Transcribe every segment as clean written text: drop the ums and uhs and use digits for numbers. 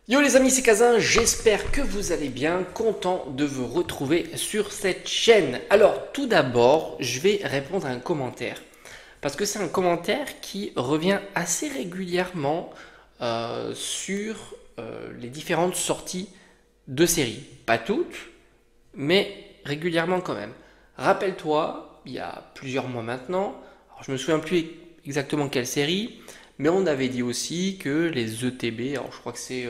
Yo les amis, c'est Kazin, j'espère que vous allez bien, content de vous retrouver sur cette chaîne. Alors tout d'abord, je vais répondre à un commentaire, parce que c'est un commentaire qui revient assez régulièrement sur les différentes sorties de séries. Pas toutes, mais régulièrement quand même. Rappelle-toi, il y a plusieurs mois maintenant, alors je me souviens plus exactement quelle série, mais on avait dit aussi que les ETB, alors je crois que c'est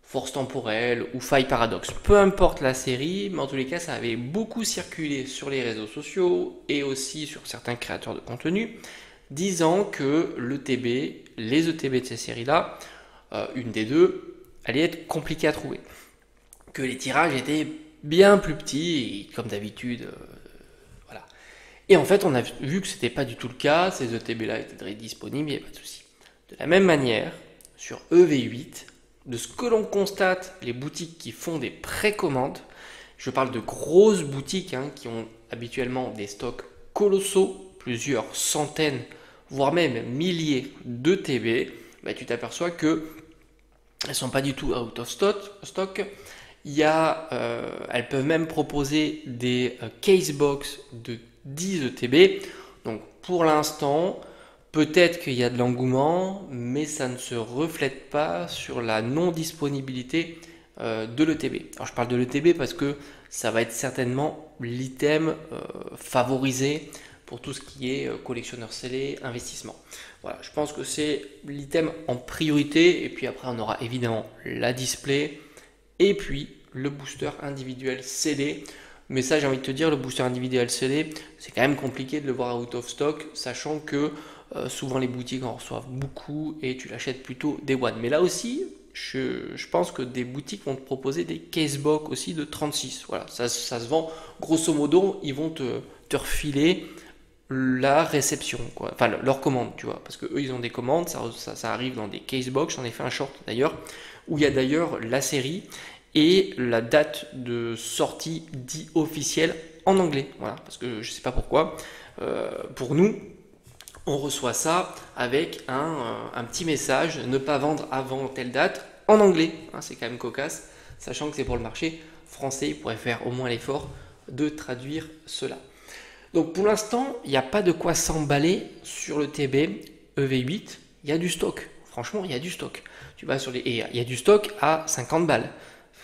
Force temporelle ou faille paradoxe, peu importe la série, mais en tous les cas, ça avait beaucoup circulé sur les réseaux sociaux et aussi sur certains créateurs de contenu, disant que l'ETB, les ETB de ces séries-là, une des deux, allait être compliquée à trouver. Que les tirages étaient bien plus petits, et comme d'habitude, voilà. Et en fait, on a vu que c'était pas du tout le cas, ces ETB-là étaient disponibles, il n'y avait pas de souci. De la même manière, sur EV8, de ce que l'on constate, les boutiques qui font des précommandes, je parle de grosses boutiques qui ont habituellement des stocks colossaux, plusieurs centaines, voire même milliers de TB, bah, tu t'aperçois que elles sont pas du tout out of stock. Elles peuvent même proposer des casebox de 10 ETB. Donc pour l'instant, peut-être qu'il y a de l'engouement, mais ça ne se reflète pas sur la non-disponibilité de l'ETB. Alors je parle de l'ETB parce que ça va être certainement l'item favorisé pour tout ce qui est collectionneur scellé, investissement. Voilà, je pense que c'est l'item en priorité, et puis après on aura évidemment la display, et puis le booster individuel scellé. Mais ça, j'ai envie de te dire, le booster individuel scellé, c'est quand même compliqué de le voir out of stock, sachant que souvent les boutiques en reçoivent beaucoup et tu l'achètes plutôt day one. Mais là aussi, je pense que des boutiques vont te proposer des casebox aussi de 36. Voilà, ça se vend. Grosso modo, ils vont te refiler la réception, quoi. Enfin leur commande, tu vois, parce que eux ils ont des commandes, ça arrive dans des casebox. J'en ai fait un short d'ailleurs, où il y a d'ailleurs la série et la date de sortie dit officielle en anglais. Voilà, parce que je sais pas pourquoi. Pour nous, on reçoit ça avec un petit message, ne pas vendre avant telle date, en anglais. C'est quand même cocasse, sachant que c'est pour le marché français, il pourrait faire au moins l'effort de traduire cela. Donc pour l'instant, il n'y a pas de quoi s'emballer sur le TB EV8, il y a du stock. Franchement, il y a du stock. Tu vas sur les... Et il y a du stock à 50 balles.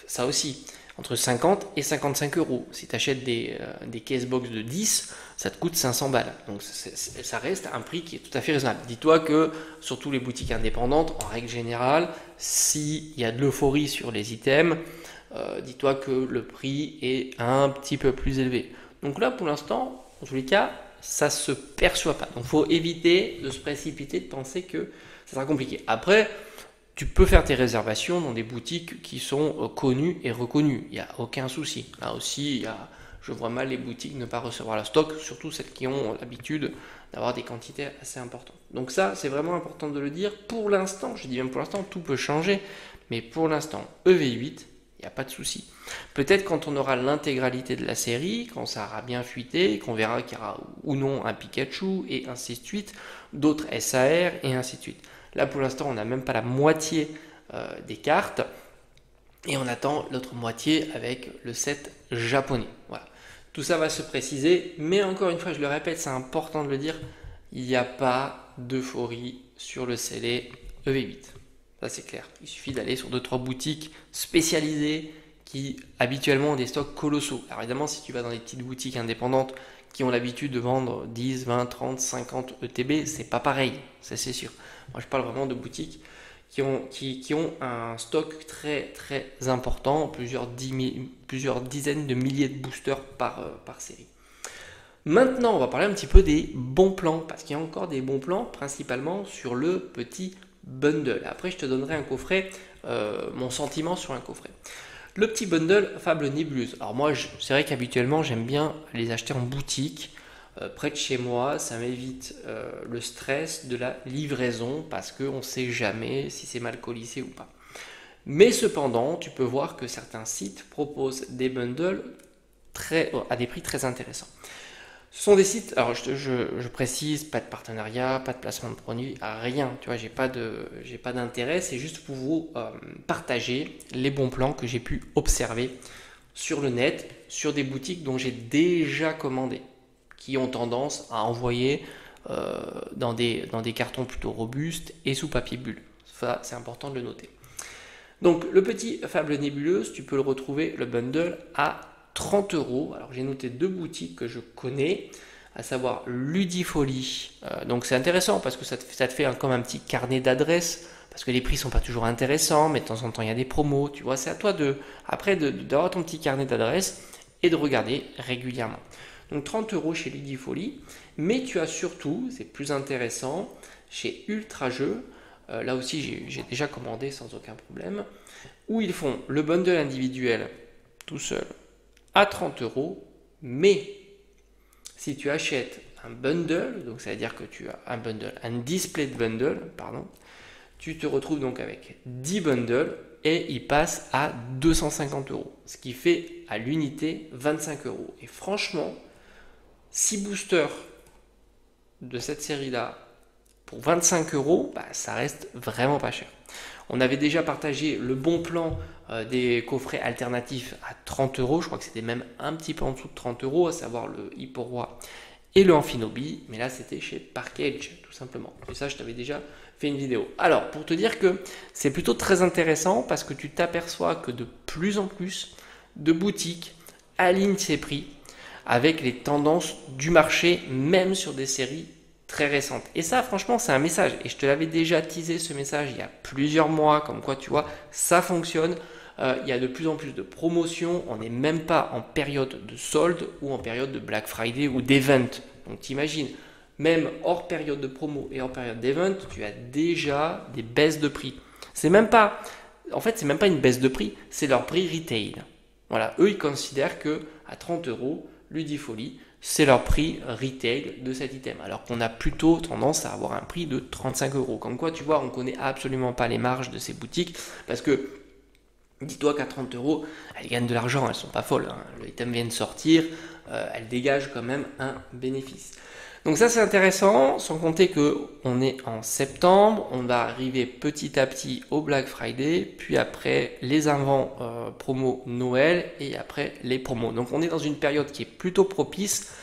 Ça aussi, entre 50 et 55 euros. Si tu achètes des casebox de 10, ça te coûte 500 balles. Donc ça reste un prix qui est tout à fait raisonnable. Dis-toi que surtout les boutiques indépendantes, en règle générale, s'il y a de l'euphorie sur les items, dis-toi que le prix est un petit peu plus élevé. Donc là, pour l'instant, en tous les cas, ça ne se perçoit pas. Donc il faut éviter de se précipiter, de penser que ça sera compliqué. Après, tu peux faire tes réservations dans des boutiques qui sont connues et reconnues. Il n'y a aucun souci. Là aussi, je vois mal les boutiques ne pas recevoir le stock, surtout celles qui ont l'habitude d'avoir des quantités assez importantes. Donc ça, c'est vraiment important de le dire. Pour l'instant, je dis même pour l'instant, tout peut changer. Mais pour l'instant, EV8, il n'y a pas de souci. Peut-être quand on aura l'intégralité de la série, quand ça aura bien fuité, qu'on verra qu'il y aura ou non un Pikachu et ainsi de suite, d'autres SAR et ainsi de suite. Là pour l'instant on n'a même pas la moitié des cartes et on attend l'autre moitié avec le set japonais. Voilà. Tout ça va se préciser, mais encore une fois je le répète, c'est important de le dire, il n'y a pas d'euphorie sur le scellé EV8. Ça c'est clair. Il suffit d'aller sur 2-3 boutiques spécialisées qui habituellement ont des stocks colossaux. Alors évidemment, si tu vas dans des petites boutiques indépendantes qui ont l'habitude de vendre 10, 20, 30, 50 ETB, c'est pas pareil, ça c'est sûr. Moi je parle vraiment de boutiques qui ont un stock très très important, plusieurs dizaines de milliers de boosters par série. Maintenant, on va parler un petit peu des bons plans, parce qu'il y a encore des bons plans, principalement sur le petit bundle. Après, je te donnerai un coffret, mon sentiment sur un coffret. Le petit bundle Fable Nébuleuse. Alors moi, c'est vrai qu'habituellement, j'aime bien les acheter en boutique, près de chez moi. Ça m'évite le stress de la livraison, parce qu'on ne sait jamais si c'est mal colissé ou pas. Mais cependant, tu peux voir que certains sites proposent des bundles à des prix très intéressants. Ce sont des sites, alors je précise, pas de partenariat, pas de placement de produit, rien, tu vois, j'ai pas d'intérêt, c'est juste pour vous partager les bons plans que j'ai pu observer sur le net, sur des boutiques dont j'ai déjà commandé, qui ont tendance à envoyer dans des cartons plutôt robustes et sous papier bulle. Ça, c'est important de le noter. Donc le petit Fable Nébuleuse, tu peux le retrouver, le bundle, à 30 euros. Alors j'ai noté deux boutiques que je connais, à savoir Ludifolie. Donc c'est intéressant parce que ça te fait comme un petit carnet d'adresses, parce que les prix sont pas toujours intéressants, mais de temps en temps il y a des promos. Tu vois, c'est à toi d'avoir ton petit carnet d'adresses et de regarder régulièrement. Donc 30 euros chez Ludifolie, mais tu as surtout, c'est plus intéressant, chez Ultra Jeux. Là aussi j'ai déjà commandé sans aucun problème, où ils font le bundle individuel tout seul à 30 euros, mais si tu achètes un bundle, donc ça veut dire que tu as un display de bundle, pardon, tu te retrouves donc avec 10 bundles et il passe à 250 euros, ce qui fait à l'unité 25 euros. Et franchement, 6 boosters de cette série-là pour 25 euros, ça reste vraiment pas cher. On avait déjà partagé le bon plan des coffrets alternatifs à 30 euros. Je crois que c'était même un petit peu en dessous de 30 euros, à savoir le Hipporoi et le Amphinobi. Mais là, c'était chez Parkage, tout simplement. Et ça, je t'avais déjà fait une vidéo. Alors, pour te dire que c'est plutôt très intéressant parce que tu t'aperçois que de plus en plus de boutiques alignent ces prix avec les tendances du marché, même sur des séries très récentes. Et ça, franchement, c'est un message. Et je te l'avais déjà teasé ce message il y a plusieurs mois, comme quoi, tu vois, ça fonctionne. Il y a de plus en plus de promotions. On n'est même pas en période de solde ou en période de Black Friday ou d'event. Donc, t'imagines, même hors période de promo et hors période d'event, tu as déjà des baisses de prix. C'est même pas une baisse de prix, c'est leur prix retail. Voilà, eux, ils considèrent que à 30 euros, Ludifolie, c'est leur prix retail de cet item. Alors qu'on a plutôt tendance à avoir un prix de 35 euros. Comme quoi, tu vois, on ne connaît absolument pas les marges de ces boutiques. Parce que, dis-toi qu'à 30 euros, elles gagnent de l'argent, elles ne sont pas folles. Hein. Le item vient de sortir, elles dégagent quand même un bénéfice. Donc ça, c'est intéressant, sans compter qu'on est en septembre, on va arriver petit à petit au Black Friday, puis après les invents promo Noël et après les promos. Donc on est dans une période qui est plutôt propice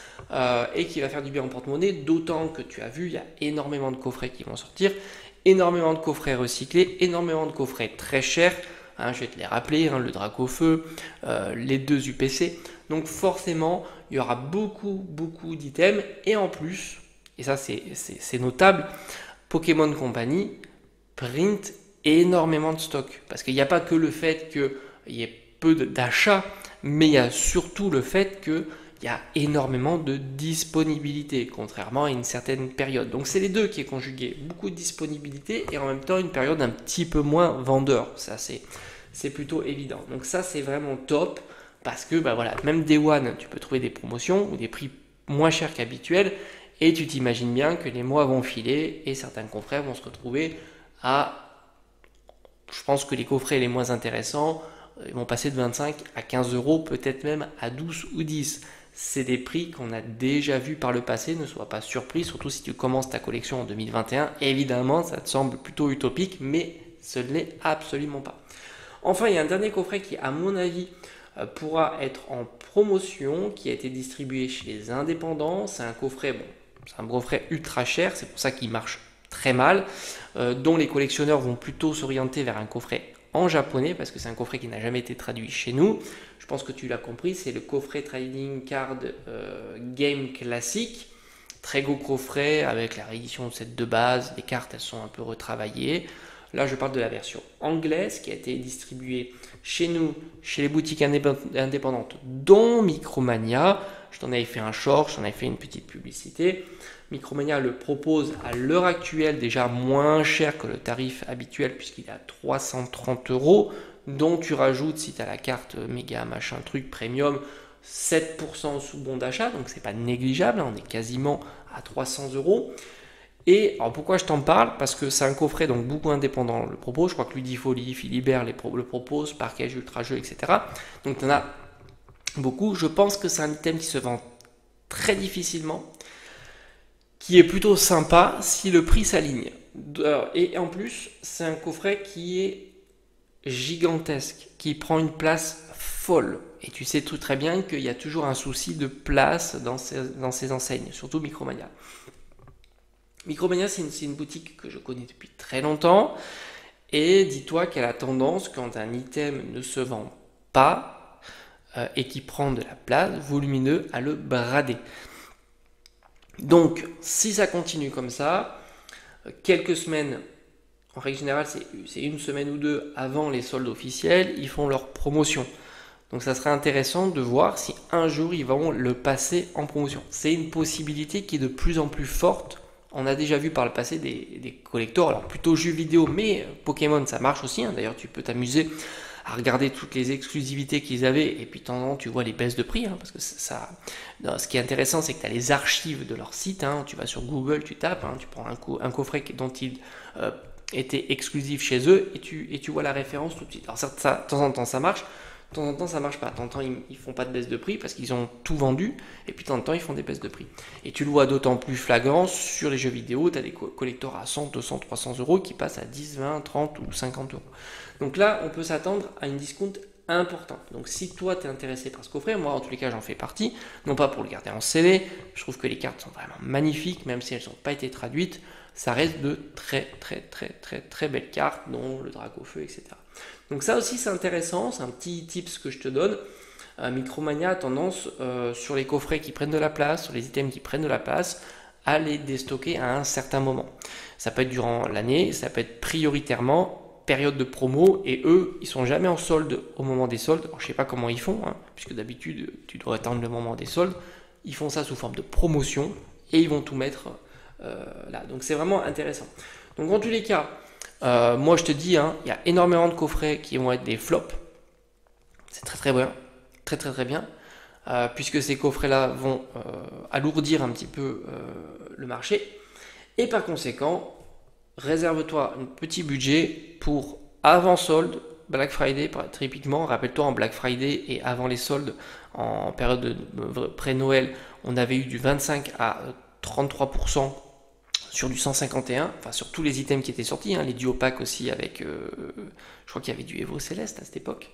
et qui va faire du bien en porte-monnaie, d'autant que tu as vu, il y a énormément de coffrets qui vont sortir, énormément de coffrets recyclés, énormément de coffrets très chers. Hein, je vais te les rappeler, hein, le Dracofeu, les deux UPC. Donc forcément, il y aura beaucoup d'items. Et en plus, et ça c'est notable, Pokémon Company print énormément de stock. Parce qu'il n'y a pas que le fait qu'il y ait peu d'achats, mais il y a surtout le fait qu'il y a énormément de disponibilité, contrairement à une certaine période. Donc c'est les deux qui est conjugué. Beaucoup de disponibilité et en même temps une période un petit peu moins vendeur. Ça c'est plutôt évident. Donc ça c'est vraiment top. Parce que voilà, même Day One, tu peux trouver des promotions ou des prix moins chers qu'habituels et tu t'imagines bien que les mois vont filer et certains confrères vont se retrouver je pense que les coffrets les moins intéressants vont passer de 25 à 15 euros, peut-être même à 12 ou 10. C'est des prix qu'on a déjà vus par le passé, ne sois pas surpris, surtout si tu commences ta collection en 2021. Évidemment, ça te semble plutôt utopique, mais ce ne l'est absolument pas. Enfin, il y a un dernier coffret qui, à mon avis, pourra être en promotion, qui a été distribué chez les indépendants. C'est un coffret, c'est un coffret ultra cher, c'est pour ça qu'il marche très mal, dont les collectionneurs vont plutôt s'orienter vers un coffret en japonais, parce que c'est un coffret qui n'a jamais été traduit chez nous. Je pense que tu l'as compris, c'est le coffret Trading Card Game classique. Très gros coffret avec la réédition de set de base, les cartes elles sont un peu retravaillées. Là, je parle de la version anglaise qui a été distribuée chez nous, chez les boutiques indépendantes, dont Micromania. Je t'en avais fait un short, je t'en avais fait une petite publicité. Micromania le propose à l'heure actuelle déjà moins cher que le tarif habituel puisqu'il est à 330 euros, dont tu rajoutes, si tu as la carte méga machin truc premium, 7% sous bon d'achat, donc c'est pas négligeable, on est quasiment à 300 euros. Et alors pourquoi je t'en parle? Parce que c'est un coffret, donc beaucoup indépendant le propose. Je crois que Ludifolie, Philibert le propose, Parkage, Ultra Jeux, etc. Donc tu en as beaucoup. Je pense que c'est un item qui se vend très difficilement, qui est plutôt sympa si le prix s'aligne. Et en plus, c'est un coffret qui est gigantesque, qui prend une place folle. Et tu sais tout très bien qu'il y a toujours un souci de place dans ces enseignes, surtout Micromania. Micromania, c'est une boutique que je connais depuis très longtemps. Et dis-toi qu'elle a tendance, quand un item ne se vend pas et qui prend de la place, volumineux, à le brader. Donc, si ça continue comme ça, quelques semaines, en règle générale, c'est une semaine ou deux avant les soldes officiels, ils font leur promotion. Donc, ça serait intéressant de voir si un jour ils vont le passer en promotion. C'est une possibilité qui est de plus en plus forte. On a déjà vu par le passé des collectors, alors plutôt jeux vidéo, mais Pokémon ça marche aussi. D'ailleurs, tu peux t'amuser à regarder toutes les exclusivités qu'ils avaient, et puis de temps en temps tu vois les baisses de prix, parce que ce qui est intéressant, c'est que tu as les archives de leur site. Tu vas sur Google, tu tapes, tu prends un coffret dont ils étaient exclusifs chez eux, et tu vois la référence tout de suite. Alors certes, ça, de temps en temps ça marche, de temps en temps ça marche pas. De temps en temps ils font pas de baisse de prix parce qu'ils ont tout vendu, et puis de temps en temps ils font des baisses de prix. Et tu le vois d'autant plus flagrant sur les jeux vidéo. Tu as des collecteurs à 100, 200, 300 euros qui passent à 10, 20, 30 ou 50 euros. Donc là on peut s'attendre à une discount importante. Donc si toi tu es intéressé par ce coffret, moi en tous les cas j'en fais partie, non pas pour le garder en CD, je trouve que les cartes sont vraiment magnifiques, même si elles n'ont pas été traduites, ça reste de très belles cartes, dont le Dracofeu, etc. Donc ça aussi c'est intéressant, c'est un petit tips que je te donne. Micromania a tendance, sur les coffrets qui prennent de la place, sur les items qui prennent de la place, à les déstocker à un certain moment. Ça peut être durant l'année, ça peut être prioritairement période de promo, et eux, ils sont jamais en solde au moment des soldes. Alors, je sais pas comment ils font, puisque d'habitude, tu dois attendre le moment des soldes. Ils font ça sous forme de promotion, et ils vont tout mettre là. Donc c'est vraiment intéressant. Donc en tous les cas, moi je te dis, il y a énormément de coffrets qui vont être des flops. C'est très bien, très bien, puisque ces coffrets-là vont alourdir un petit peu le marché. Et par conséquent, réserve-toi un petit budget pour avant solde, Black Friday typiquement. Rappelle-toi, en Black Friday et avant les soldes, en période de pré-Noël, on avait eu du 25 à 33% sur du 151, enfin sur tous les items qui étaient sortis, les duo packs aussi avec, je crois qu'il y avait du Evo Céleste à cette époque.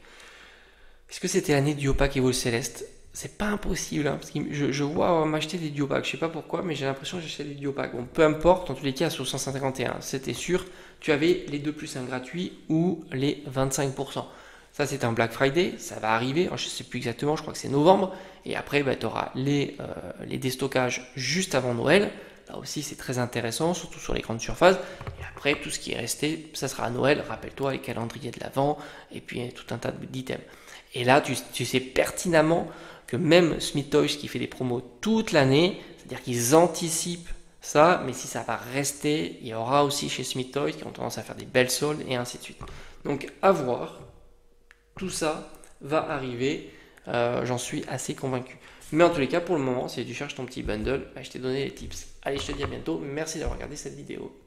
Est-ce que c'était l'année du duo pack Evo Céleste? C'est pas impossible, parce que je vois m'acheter des duo packs, je sais pas pourquoi, mais j'ai l'impression que j'achète des duo packs. Bon, peu importe, en tous les cas, sur 151, c'était sûr, tu avais les 2+1 gratuits ou les 25%. Ça, c'est un Black Friday, ça va arriver, alors, je sais plus exactement, je crois que c'est novembre, et après, tu auras les déstockages juste avant Noël. Là aussi, c'est très intéressant, surtout sur les grandes surfaces. Et après, tout ce qui est resté, ça sera à Noël. Rappelle-toi, les calendriers de l'Avent, et puis tout un tas d'items. Et là, tu sais pertinemment que même Smith Toys qui fait des promos toute l'année, c'est-à-dire qu'ils anticipent ça, mais si ça va rester, il y aura aussi chez Smith Toys qui ont tendance à faire des belles soldes et ainsi de suite. Donc à voir, tout ça va arriver, j'en suis assez convaincu. Mais en tous les cas, pour le moment, si tu cherches ton petit bundle, je t'ai donné les tips. Allez, je te dis à bientôt, merci d'avoir regardé cette vidéo.